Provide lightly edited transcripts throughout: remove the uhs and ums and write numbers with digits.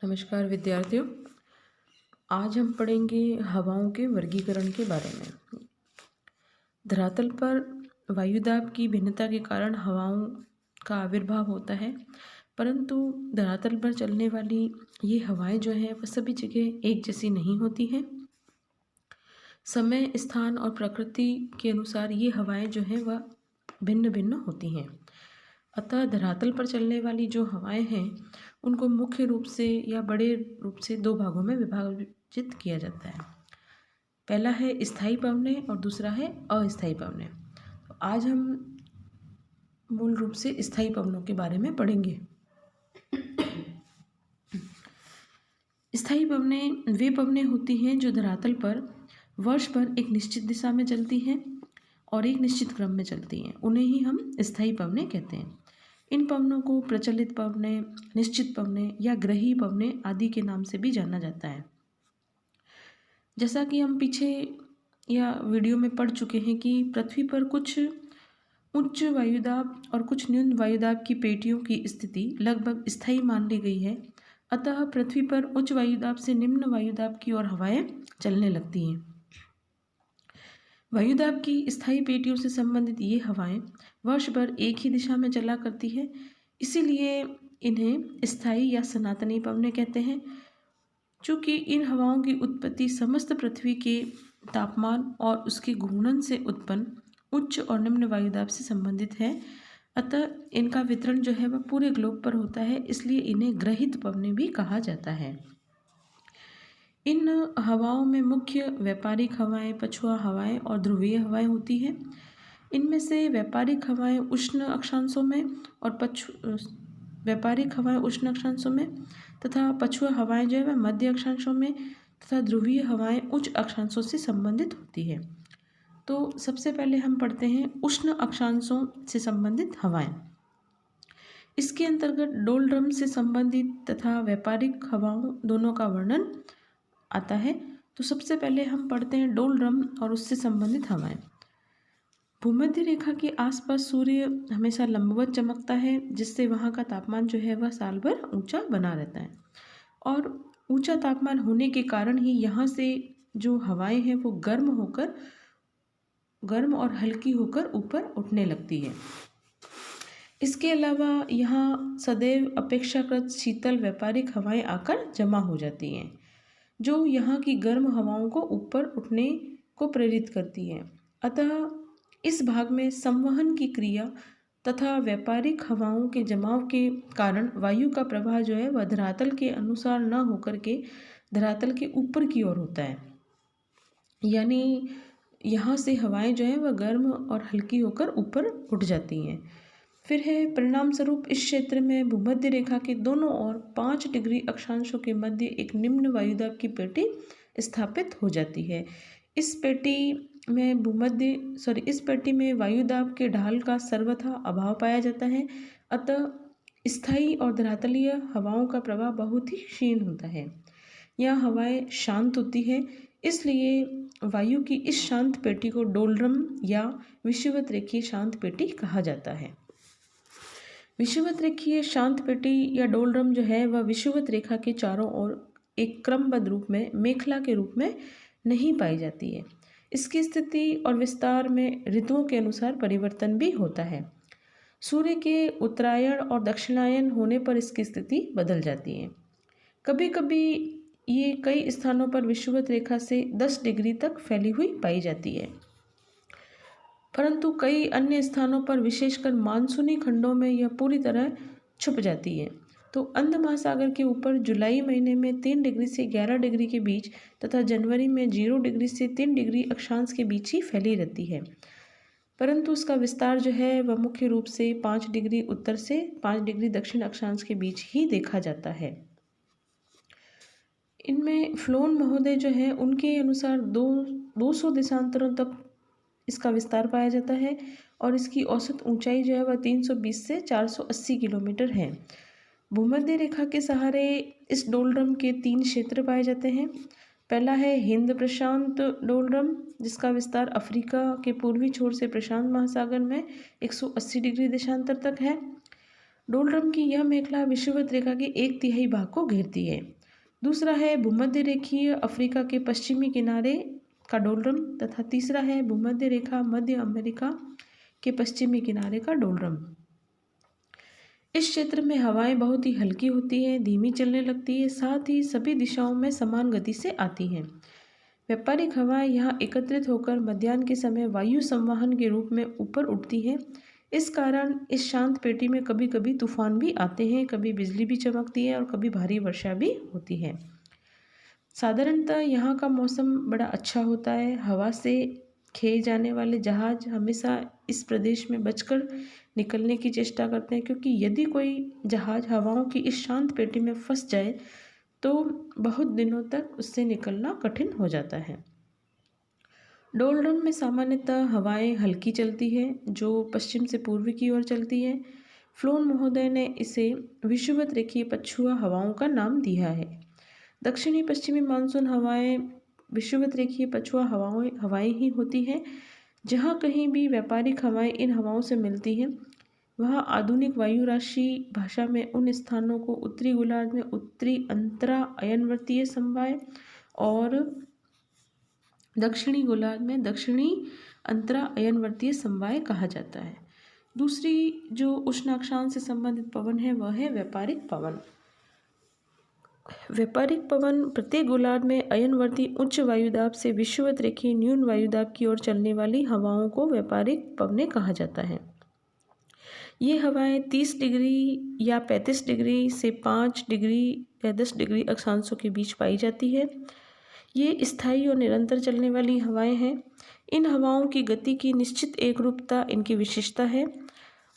नमस्कार विद्यार्थियों। आज हम पढ़ेंगे हवाओं के वर्गीकरण के बारे में। धरातल पर वायुदाब की भिन्नता के कारण हवाओं का आविर्भाव होता है, परंतु धरातल पर चलने वाली ये हवाएं जो हैं वह सभी जगह एक जैसी नहीं होती हैं। समय, स्थान और प्रकृति के अनुसार ये हवाएं जो हैं वह भिन्न भिन्न होती हैं। अतः धरातल पर चलने वाली जो हवाएं हैं उनको मुख्य रूप से या बड़े रूप से दो भागों में विभाजित किया जाता है। पहला है स्थायी पवनें और दूसरा है अस्थायी पवनें। तो आज हम मूल रूप से स्थायी पवनों के बारे में पढ़ेंगे। स्थायी पवनें वे पवनें होती हैं जो धरातल पर वर्ष भर एक निश्चित दिशा में चलती हैं और एक निश्चित क्रम में चलती हैं। उन्हें ही हम स्थायी पवनें कहते हैं। इन पवनों को प्रचलित पवनें, निश्चित पवनें या ग्रही पवनें आदि के नाम से भी जाना जाता है। जैसा कि हम पीछे या वीडियो में पढ़ चुके हैं कि पृथ्वी पर कुछ उच्च वायुदाब और कुछ न्यून वायुदाब की पेटियों की स्थिति लगभग स्थायी मान ली गई है। अतः पृथ्वी पर उच्च वायुदाब से निम्न वायुदाब की ओर हवाएं चलने लगती हैं। वायुदाब की स्थायी पेटियों से संबंधित ये हवाएं वर्ष भर एक ही दिशा में चला करती है, इसीलिए इन्हें स्थायी या सनातनी पवनें कहते हैं। चूँकि इन हवाओं की उत्पत्ति समस्त पृथ्वी के तापमान और उसके घूर्णन से उत्पन्न उच्च और निम्न वायुदाब से संबंधित है, अतः इनका वितरण जो है वह पूरे ग्लोब पर होता है, इसलिए इन्हें ग्रहित पवनें भी कहा जाता है। इन हवाओं में मुख्य व्यापारिक हवाएं, पछुआ हवाएं और ध्रुवीय हवाएं होती हैं। इनमें से व्यापारिक हवाएं उष्ण अक्षांशों में और व्यापारिक हवाएं उष्ण अक्षांशों में तथा पछुआ हवाएं जो है वह मध्य अक्षांशों में तथा ध्रुवीय हवाएं उच्च अक्षांशों से संबंधित होती है। तो सबसे पहले हम पढ़ते हैं उष्ण अक्षांशों से संबंधित हवाएं। इसके अंतर्गत डोलड्रम से संबंधित तथा व्यापारिक हवाओं दोनों का वर्णन आता है। तो सबसे पहले हम पढ़ते हैं डोलड्रम और उससे संबंधित हवाएं। भूमध्य रेखा के आसपास सूर्य हमेशा लंबवत चमकता है, जिससे वहाँ का तापमान जो है वह साल भर ऊंचा बना रहता है और ऊंचा तापमान होने के कारण ही यहाँ से जो हवाएं हैं वो गर्म और हल्की होकर ऊपर उठने लगती है। इसके अलावा यहाँ सदैव अपेक्षाकृत शीतल व्यापारिक हवाएं आकर जमा हो जाती हैं, जो यहाँ की गर्म हवाओं को ऊपर उठने को प्रेरित करती हैं। अतः इस भाग में संवहन की क्रिया तथा व्यापारिक हवाओं के जमाव के कारण वायु का प्रवाह जो है वह धरातल के अनुसार न होकर के धरातल के ऊपर की ओर होता है, यानी यहाँ से हवाएं जो है वह गर्म और हल्की होकर ऊपर उठ जाती हैं। फिर है परिणाम स्वरूप इस क्षेत्र में भूमध्य रेखा के दोनों ओर 5 डिग्री अक्षांशों के मध्य एक निम्न वायुदाब की पेटी स्थापित हो जाती है। इस पेटी में वायुदाब के ढाल का सर्वथा अभाव पाया जाता है। अतः स्थायी और धरातलीय हवाओं का प्रवाह बहुत ही क्षीण होता है। यहाँ हवाएं शांत होती है, इसलिए वायु की इस शांत पेटी को डोलड्रम या विषुवत रेखीय शांत पेटी कहा जाता है। विषुवत रेखीय शांत पेटी या डोलड्रम जो है वह विषुवत रेखा के चारों ओर एक क्रमबद्ध रूप में मेखला के रूप में नहीं पाई जाती है। इसकी स्थिति और विस्तार में ऋतुओं के अनुसार परिवर्तन भी होता है। सूर्य के उत्तरायण और दक्षिणायन होने पर इसकी स्थिति बदल जाती है। कभी कभी ये कई स्थानों पर विषुवत रेखा से 10 डिग्री तक फैली हुई पाई जाती है, परंतु कई अन्य स्थानों पर विशेषकर मानसूनी खंडों में यह पूरी तरह छुप जाती है। तो अंध महासागर के ऊपर जुलाई महीने में 3 डिग्री से 11 डिग्री के बीच तथा जनवरी में 0 डिग्री से 3 डिग्री अक्षांश के बीच ही फैली रहती है, परंतु उसका विस्तार जो है वह मुख्य रूप से 5 डिग्री उत्तर से 5 डिग्री दक्षिण अक्षांश के बीच ही देखा जाता है। इनमें फ्लोन महोदय जो है उनके अनुसार 200 देशांतरों तक इसका विस्तार पाया जाता है और इसकी औसत ऊंचाई जो है वह 320 से 480 किलोमीटर है। भूमध्य रेखा के सहारे इस डोलड्रम के 3 क्षेत्र पाए जाते हैं। पहला है हिंद प्रशांत डोलड्रम, जिसका विस्तार अफ्रीका के पूर्वी छोर से प्रशांत महासागर में 180 डिग्री देशांतर तक है। डोलड्रम की यह मेखला विषुवत रेखा के 1/3 भाग को घेरती है। दूसरा है भूमध्य रेखीय अफ्रीका के पश्चिमी किनारे का डोलड्रम तथा तीसरा है भूमध्य रेखा मध्य अमेरिका के पश्चिमी किनारे का डोलड्रम। इस क्षेत्र में हवाएं बहुत ही हल्की होती हैं, धीमी चलने लगती है, साथ ही सभी दिशाओं में समान गति से आती हैं। व्यापारिक हवाएं यहाँ एकत्रित होकर मध्याह्न के समय वायु संवहन के रूप में ऊपर उठती हैं। इस कारण इस शांत पेटी में कभी कभी तूफान भी आते हैं, कभी बिजली भी चमकती है और कभी भारी वर्षा भी होती है। साधारणतः यहाँ का मौसम बड़ा अच्छा होता है। हवा से खेए जाने वाले जहाज हमेशा इस प्रदेश में बचकर निकलने की चेष्टा करते हैं, क्योंकि यदि कोई जहाज हवाओं की इस शांत पेटी में फंस जाए तो बहुत दिनों तक उससे निकलना कठिन हो जाता है। डोलड्रम में सामान्यतः हवाएं हल्की चलती है, जो पश्चिम से पूर्व की ओर चलती है। फ्लोन महोदय ने इसे विषुवत रेखीय पछुआ हवाओं का नाम दिया है। दक्षिणी पश्चिमी मानसून हवाएं विषुवत रेखीय पछुआ हवाएं ही होती हैं। जहाँ कहीं भी व्यापारिक हवाएं इन हवाओं से मिलती हैं, वहाँ आधुनिक वायु राशि भाषा में उन स्थानों को उत्तरी गोलार्ध में उत्तरी अंतरा अयनवर्तीय समवाय और दक्षिणी गोलार्ध में दक्षिणी अंतरा अयनवर्तीय समवाय कहा जाता है। दूसरी जो उष्ण अक्षांश से संबंधित पवन है वह है व्यापारिक पवन। व्यापारिक पवन प्रत्येक गोलार्ध में अयनवर्ती उच्च वायुदाब से विषुवत रेखीय न्यून वायुदाब की ओर चलने वाली हवाओं को व्यापारिक पवनें कहा जाता है। ये हवाएं 30 डिग्री या 35 डिग्री से 5 डिग्री या 10 डिग्री अक्षांशों के बीच पाई जाती है। ये स्थायी और निरंतर चलने वाली हवाएं हैं। इन हवाओं की गति की निश्चित एकरूपता इनकी विशेषता है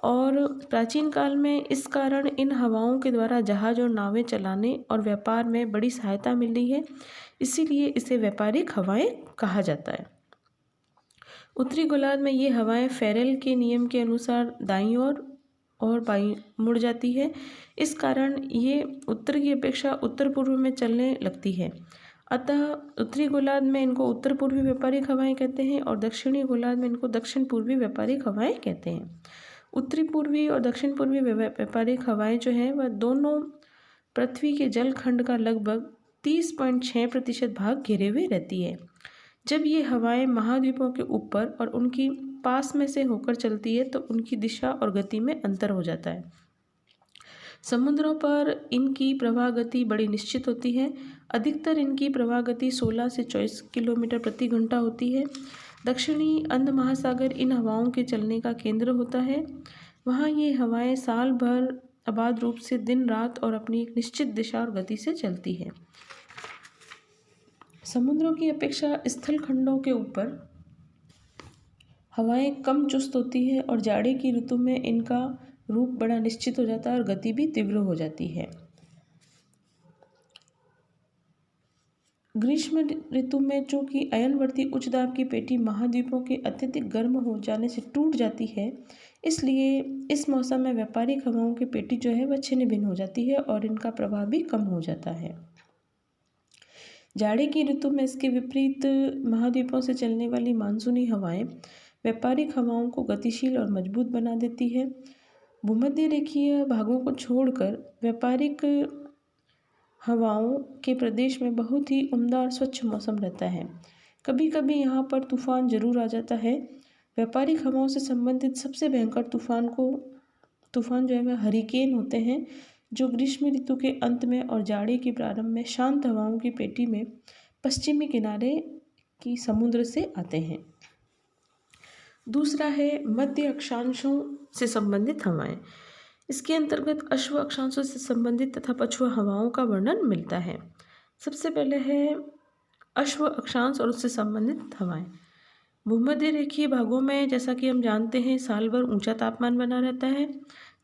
और प्राचीन काल में इस कारण इन हवाओं के द्वारा जहाज और नावें चलाने और व्यापार में बड़ी सहायता मिली है। इसीलिए इसे व्यापारिक हवाएं कहा जाता है। उत्तरी गोलार्ध में ये हवाएं फेरेल के नियम के अनुसार दाईं ओर और बाईं मुड़ जाती है। इस कारण ये उत्तर की अपेक्षा उत्तर पूर्व में चलने लगती है। अतः उत्तरी गोलार्ध में इनको उत्तर पूर्वी व्यापारिक हवाएं कहते हैं और दक्षिणी गोलार्ध में इनको दक्षिण पूर्वी व्यापारिक हवाएं कहते हैं। उत्तरी पूर्वी और दक्षिण पूर्वी व्यापारिक हवाएं जो हैं वह दोनों पृथ्वी के जलखंड का लगभग 30.6% भाग घेरे हुए रहती है। जब ये हवाएं महाद्वीपों के ऊपर और उनकी पास में से होकर चलती है तो उनकी दिशा और गति में अंतर हो जाता है। समुद्रों पर इनकी प्रवाह गति बड़ी निश्चित होती है। अधिकतर इनकी प्रवाह गति 16 से 24 किलोमीटर प्रति घंटा होती है। दक्षिणी अंध महासागर इन हवाओं के चलने का केंद्र होता है। वहाँ ये हवाएं साल भर अबाध रूप से दिन रात और अपनी एक निश्चित दिशा और गति से चलती है। समुद्रों की अपेक्षा स्थल खंडों के ऊपर हवाएं कम चुस्त होती है और जाड़े की ऋतु में इनका रूप बड़ा निश्चित हो जाता है और गति भी तीव्र हो जाती है। ग्रीष्म ऋतु में चूंकि अयनवर्ती उच्च दाब की पेटी महाद्वीपों के अत्यधिक गर्म हो जाने से टूट जाती है, इसलिए इस मौसम में व्यापारिक हवाओं की पेटी जो है वह छिन्न भिन्न हो जाती है और इनका प्रभाव भी कम हो जाता है। जाड़े की ऋतु में इसके विपरीत महाद्वीपों से चलने वाली मानसूनी हवाएं व्यापारिक हवाओं को गतिशील और मजबूत बना देती है। भूमध्य रेखीय भागों को छोड़कर व्यापारिक हवाओं के प्रदेश में बहुत ही उम्दा और स्वच्छ मौसम रहता है। कभी कभी यहाँ पर तूफान जरूर आ जाता है। व्यापारिक हवाओं से संबंधित सबसे भयंकर तूफान जो है वह हरिकेन होते हैं, जो ग्रीष्म ऋतु के अंत में और जाड़े के प्रारंभ में शांत हवाओं की पेटी में पश्चिमी किनारे की समुद्र से आते हैं। दूसरा है मध्य अक्षांशों से संबंधित हवाएं। इसके अंतर्गत अश्व अक्षांशों से संबंधित तथा पछुआ हवाओं का वर्णन मिलता है। सबसे पहले है अश्व अक्षांश और उससे संबंधित हवाएं। भूमध्य रेखीय भागों में जैसा कि हम जानते हैं साल भर ऊंचा तापमान बना रहता है,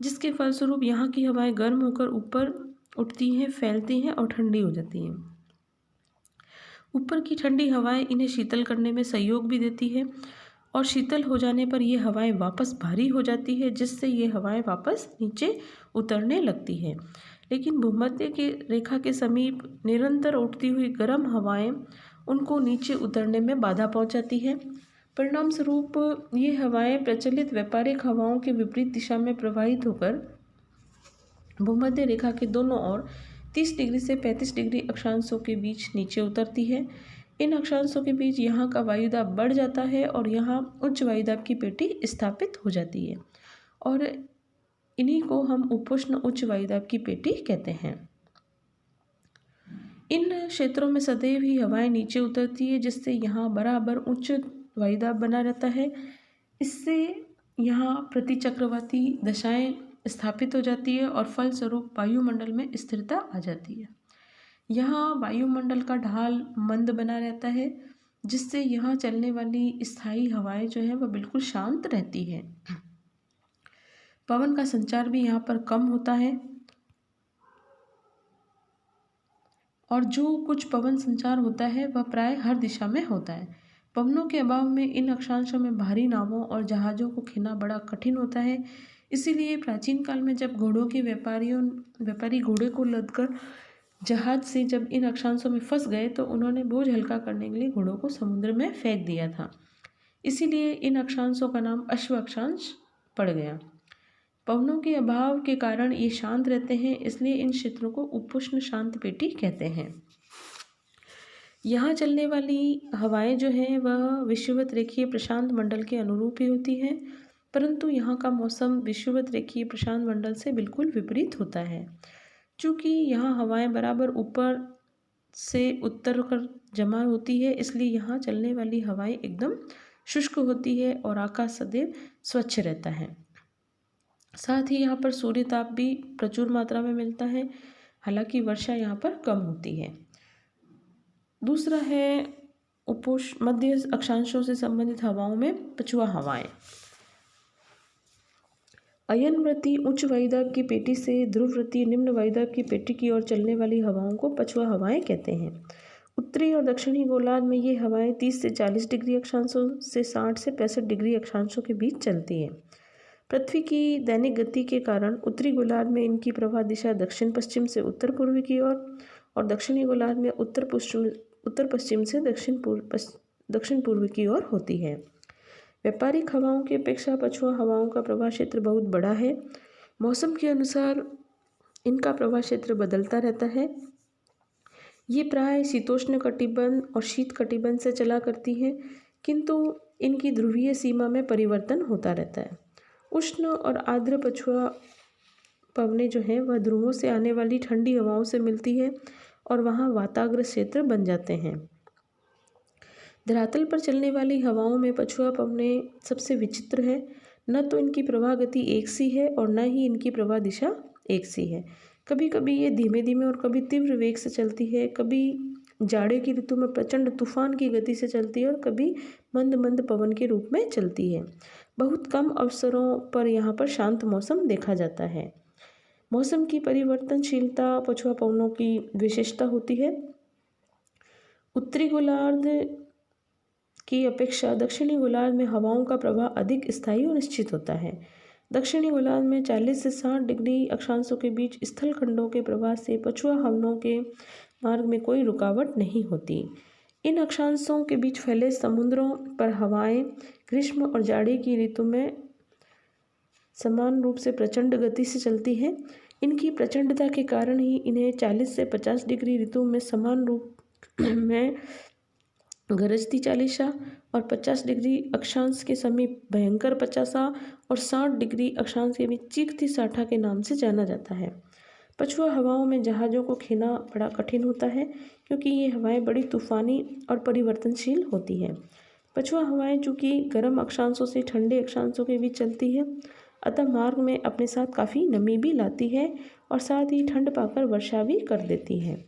जिसके फलस्वरूप यहाँ की हवाएं गर्म होकर ऊपर उठती हैं, फैलती हैं और ठंडी हो जाती हैं। ऊपर की ठंडी हवाएं इन्हें शीतल करने में सहयोग भी देती है और शीतल हो जाने पर ये हवाएं वापस भारी हो जाती है, जिससे ये हवाएं वापस नीचे उतरने लगती है। लेकिन भूमध्य की रेखा के समीप निरंतर उठती हुई गर्म हवाएं उनको नीचे उतरने में बाधा पहुंचाती है। परिणाम स्वरूप ये हवाएं प्रचलित व्यापारिक हवाओं के विपरीत दिशा में प्रवाहित होकर भूमध्य रेखा के दोनों ओर 30 डिग्री से 35 डिग्री अक्षांशों के बीच नीचे उतरती है। इन अक्षांशों के बीच यहाँ का वायुदाब बढ़ जाता है और यहाँ उच्च वायुदाब की पेटी स्थापित हो जाती है और इन्हीं को हम उपोष्ण उच्च वायुदाब की पेटी कहते हैं। इन क्षेत्रों में सदैव ही हवाएं नीचे उतरती है, जिससे यहाँ बराबर उच्च वायुदाब बना रहता है। इससे यहाँ प्रतिचक्रवाती दशाएं स्थापित हो जाती है और फलस्वरूप वायुमंडल में स्थिरता आ जाती है। यहाँ वायुमंडल का ढाल मंद बना रहता है, जिससे यहाँ चलने वाली स्थायी हवाएं जो है वह बिल्कुल शांत रहती है। पवन का संचार भी यहाँ पर कम होता है और जो कुछ पवन संचार होता है वह प्राय हर दिशा में होता है। पवनों के अभाव में इन अक्षांशों में भारी नावों और जहाज़ों को खेना बड़ा कठिन होता है। इसीलिए प्राचीन काल में जब घोड़ों के व्यापारी घोड़े को लदकर जहाज से जब इन अक्षांशों में फंस गए तो उन्होंने बोझ हल्का करने के लिए घोड़ों को समुद्र में फेंक दिया था। इसीलिए इन अक्षांशों का नाम अश्व अक्षांश पड़ गया। पवनों के अभाव के कारण ये शांत रहते हैं, इसलिए इन क्षेत्रों को उपोष्ण शांत पेटी कहते हैं। यहाँ चलने वाली हवाएं जो हैं वह विषुवत रेखीय प्रशांत मंडल के अनुरूप ही होती हैं, परंतु यहाँ का मौसम विषुवत रेखीय प्रशांत मंडल से बिल्कुल विपरीत होता है। चूँकि यहाँ हवाएं बराबर ऊपर से उत्तर कर जमा होती है, इसलिए यहाँ चलने वाली हवाएं एकदम शुष्क होती है और आकाश सदैव स्वच्छ रहता है। साथ ही यहाँ पर सूर्य ताप भी प्रचुर मात्रा में मिलता है, हालांकि वर्षा यहाँ पर कम होती है। दूसरा है मध्य अक्षांशों से संबंधित हवाओं में पछुआ हवाएं। अयनवृत्ति उच्च वायुदाब की पेटी से ध्रुववृत्ति निम्न वायुदाब की पेटी की ओर चलने वाली हवाओं को पछुआ हवाएं कहते हैं। उत्तरी और दक्षिणी गोलार्ध में ये हवाएं 30 से 40 डिग्री अक्षांशों से 60 से 65 डिग्री अक्षांशों के बीच चलती हैं। पृथ्वी की दैनिक गति के कारण उत्तरी गोलार्ध में इनकी प्रवाह दिशा दक्षिण पश्चिम से उत्तर पूर्व की ओर और दक्षिणी गोलार्ध में उत्तर पश्चिम से दक्षिण पूर्व की ओर होती है। व्यापारिक हवाओं की अपेक्षा पछुआ हवाओं का प्रवाह क्षेत्र बहुत बड़ा है। मौसम के अनुसार इनका प्रवाह क्षेत्र बदलता रहता है। ये प्राय शीतोष्ण कटिबंध और शीत कटिबंध से चला करती हैं, किंतु इनकी ध्रुवीय सीमा में परिवर्तन होता रहता है। उष्ण और आर्द्र पछुआ पवनें जो हैं वह ध्रुवों से आने वाली ठंडी हवाओं से मिलती है और वहाँ वाताग्र क्षेत्र बन जाते हैं। धरातल पर चलने वाली हवाओं में पछुआ पवनें सबसे विचित्र है। न तो इनकी प्रवाह गति एक सी है और न ही इनकी प्रवाह दिशा एक सी है। कभी कभी ये धीमे धीमे और कभी तीव्र वेग से चलती है, कभी जाड़े की ऋतु में प्रचंड तूफान की गति से चलती है और कभी मंद मंद पवन के रूप में चलती है। बहुत कम अवसरों पर यहाँ पर शांत मौसम देखा जाता है। मौसम की परिवर्तनशीलता पछुआ पवनों की विशेषता होती है। उत्तरी गोलार्ध की अपेक्षा दक्षिणी गोलार्ध में हवाओं का प्रवाह अधिक स्थायी और निश्चित होता है। दक्षिणी गोलार्ध में 40 से 60 डिग्री अक्षांशों के बीच स्थल खंडों के प्रवाह से पछुआ हवाओं के मार्ग में कोई रुकावट नहीं होती। इन अक्षांशों के बीच फैले समुद्रों पर हवाएं ग्रीष्म और जाड़े की ऋतु में समान रूप से प्रचंड गति से चलती हैं। इनकी प्रचंडता के कारण ही इन्हें 40 से 50 डिग्री ऋतु में समान रूप में गरजती चालीसा और 50 डिग्री अक्षांश के समीप भयंकर पचासा और 60 डिग्री अक्षांश के बीच चीखती साठा के नाम से जाना जाता है। पछुआ हवाओं में जहाज़ों को खेना बड़ा कठिन होता है, क्योंकि ये हवाएं बड़ी तूफ़ानी और परिवर्तनशील होती हैं। पछुआ हवाएं चूँकि गर्म अक्षांशों से ठंडे अक्षांशों के बीच चलती है, अतः मार्ग में अपने साथ काफ़ी नमी भी लाती है और साथ ही ठंड पाकर वर्षा भी कर देती है।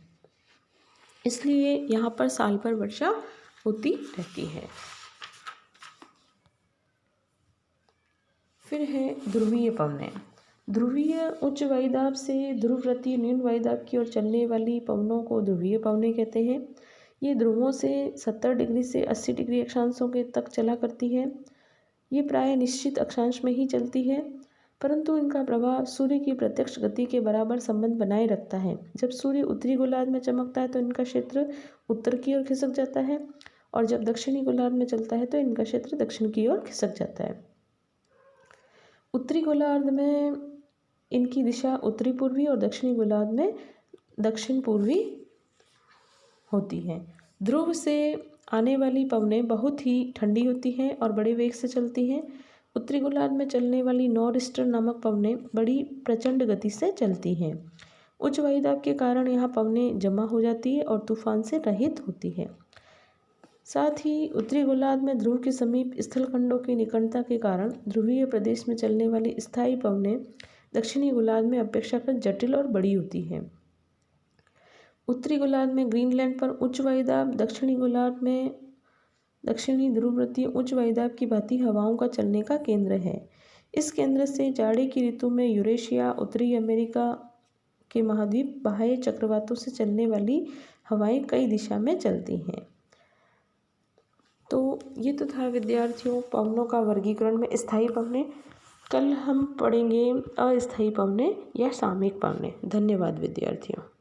इसलिए यहाँ पर साल भर वर्षा होती रहती है। फिर है ध्रुवीय पवनें। ध्रुवीय उच्च वायुदाब से ध्रुववृत्तीय निम्न वायुदाब की ओर चलने वाली पवनों को ध्रुवीय पवनें कहते हैं। ये ध्रुवों से 70 डिग्री से 80 डिग्री अक्षांशों के तक चला करती है। ये प्राय निश्चित अक्षांश में ही चलती है, परंतु इनका प्रवाह सूर्य की प्रत्यक्ष गति के बराबर संबंध बनाए रखता है। जब सूर्य उत्तरी गोलार्ध में चमकता है तो इनका क्षेत्र उत्तर की ओर खिसक जाता है और जब दक्षिणी गोलार्ध में चलता है तो इनका क्षेत्र दक्षिण की ओर खिसक जाता है। उत्तरी गोलार्ध में इनकी दिशा उत्तरी पूर्वी और दक्षिणी गोलार्ध में दक्षिण पूर्वी होती है। ध्रुव से आने वाली पवनें बहुत ही ठंडी होती हैं और बड़े वेग से चलती हैं। उत्तरी गोलार्ध में चलने वाली नॉर्'ईस्टर नामक पवनें बड़ी प्रचंड गति से चलती हैं। उच्च वायुदाब के कारण यहाँ पवनें जमा हो जाती है और तूफान से रहित होती है। साथ ही उत्तरी गोलार्ध में ध्रुव के समीप स्थलखंडों की निकटता के कारण ध्रुवीय प्रदेश में चलने वाली स्थायी पवनें दक्षिणी गोलार्ध में अपेक्षाकृत जटिल और बड़ी होती हैं। उत्तरी गोलार्ध में ग्रीनलैंड पर उच्च वायुदाब, दक्षिणी गोलार्ध में दक्षिणी ध्रुववृत्तीय उच्च वायुदाब की भांति हवाओं का चलने का केंद्र है। इस केंद्र से जाड़े की ऋतु में यूरेशिया, उत्तरी अमेरिका के महाद्वीप बाह्य चक्रवातों से चलने वाली हवाएं कई दिशा में चलती हैं। तो ये तो था विद्यार्थियों पवनों का वर्गीकरण में स्थायी पवनें। कल हम पढ़ेंगे अस्थायी पवनें या सामयिक पवनें। धन्यवाद विद्यार्थियों।